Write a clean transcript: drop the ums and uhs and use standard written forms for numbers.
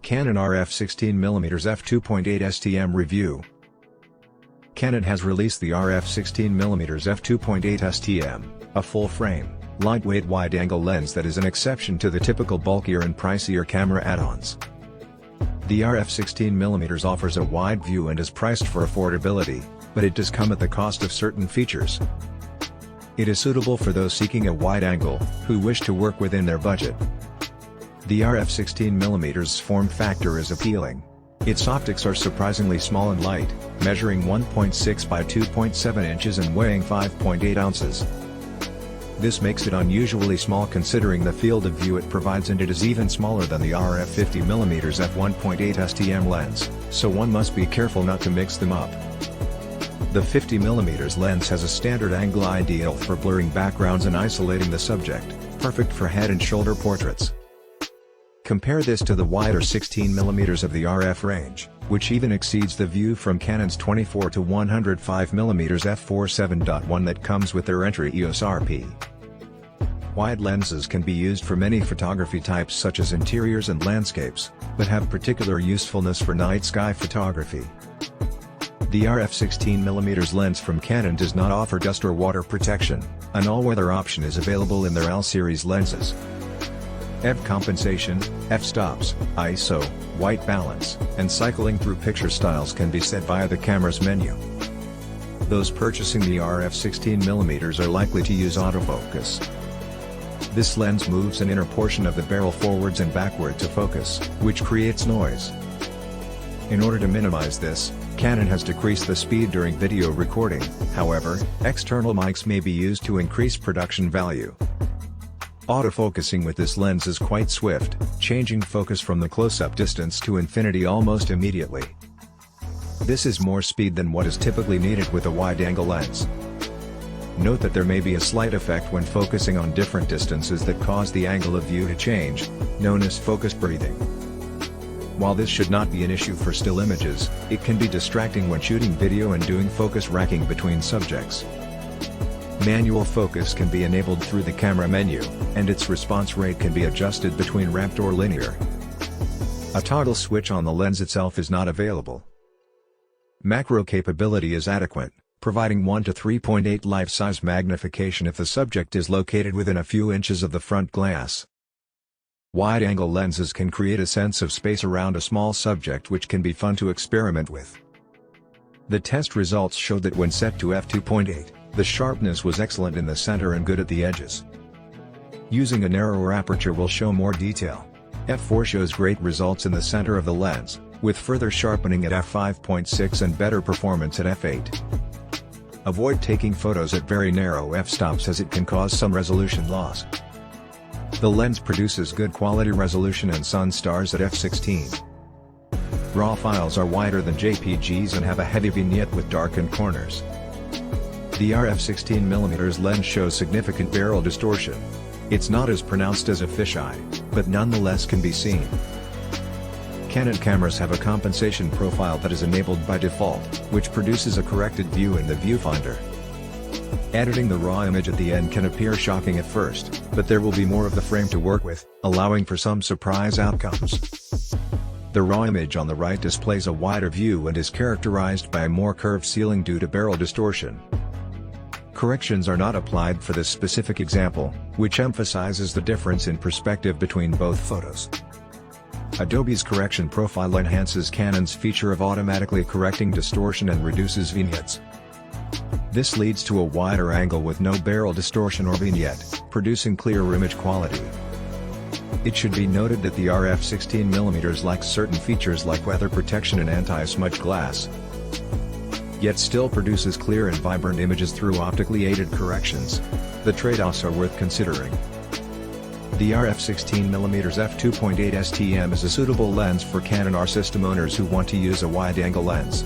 Canon RF 16mm f2.8 STM review. Canon has released the RF 16mm f2.8 STM, a full-frame, lightweight wide-angle lens that is an exception to the typical bulkier and pricier camera add-ons. The RF 16mm offers a wide view and is priced for affordability, but it does come at the cost of certain features. It is suitable for those seeking a wide angle, who wish to work within their budget. The RF 16mm's form factor is appealing. Its optics are surprisingly small and light, measuring 1.6 by 2.7 inches and weighing 5.8 ounces. This makes it unusually small considering the field of view it provides, and it is even smaller than the RF 50mm f1.8 STM lens, so one must be careful not to mix them up. The 50mm lens has a standard angle ideal for blurring backgrounds and isolating the subject, perfect for head and shoulder portraits. Compare this to the wider 16mm of the RF range, which even exceeds the view from Canon's 24 to 105mm f4.7.1 that comes with their entry EOS RP. Wide lenses can be used for many photography types such as interiors and landscapes, but have particular usefulness for night sky photography. The RF 16mm lens from Canon does not offer dust or water protection. An all-weather option is available in their L-series lenses. EV compensation, f-stops, ISO, white balance, and cycling through picture styles can be set via the camera's menu. Those purchasing the RF 16mm are likely to use autofocus. This lens moves an inner portion of the barrel forwards and backward to focus, which creates noise. In order to minimize this, Canon has decreased the speed during video recording. However, external mics may be used to increase production value. Autofocusing with this lens is quite swift, changing focus from the close-up distance to infinity almost immediately. This is more speed than what is typically needed with a wide-angle lens. Note that there may be a slight effect when focusing on different distances that cause the angle of view to change, known as focus breathing. While this should not be an issue for still images, it can be distracting when shooting video and doing focus racking between subjects. Manual focus can be enabled through the camera menu, and its response rate can be adjusted between ramped or linear. A toggle switch on the lens itself is not available. Macro capability is adequate, providing 1 to 3.8 life-size magnification if the subject is located within a few inches of the front glass. Wide-angle lenses can create a sense of space around a small subject, which can be fun to experiment with. The test results showed that when set to f2.8, the sharpness was excellent in the center and good at the edges. Using a narrower aperture will show more detail. f4 shows great results in the center of the lens, with further sharpening at f5.6 and better performance at f8. Avoid taking photos at very narrow f-stops as it can cause some resolution loss. The lens produces good quality resolution and sun stars at f16. RAW files are wider than JPGs and have a heavy vignette with darkened corners. The RF 16mm lens shows significant barrel distortion. It's not as pronounced as a fisheye, but nonetheless can be seen. Canon cameras have a compensation profile that is enabled by default, which produces a corrected view in the viewfinder. Editing the raw image at the end can appear shocking at first, but there will be more of the frame to work with, allowing for some surprise outcomes. The raw image on the right displays a wider view and is characterized by a more curved ceiling due to barrel distortion. Corrections are not applied for this specific example, which emphasizes the difference in perspective between both photos. Adobe's correction profile enhances Canon's feature of automatically correcting distortion and reduces vignettes. This leads to a wider angle with no barrel distortion or vignette, producing clearer image quality. It should be noted that the RF 16mm lacks certain features like weather protection and anti-smudge glass, yet still produces clear and vibrant images through optically aided corrections. The trade-offs are worth considering. The RF 16mm f2.8 STM is a suitable lens for Canon R system owners who want to use a wide-angle lens.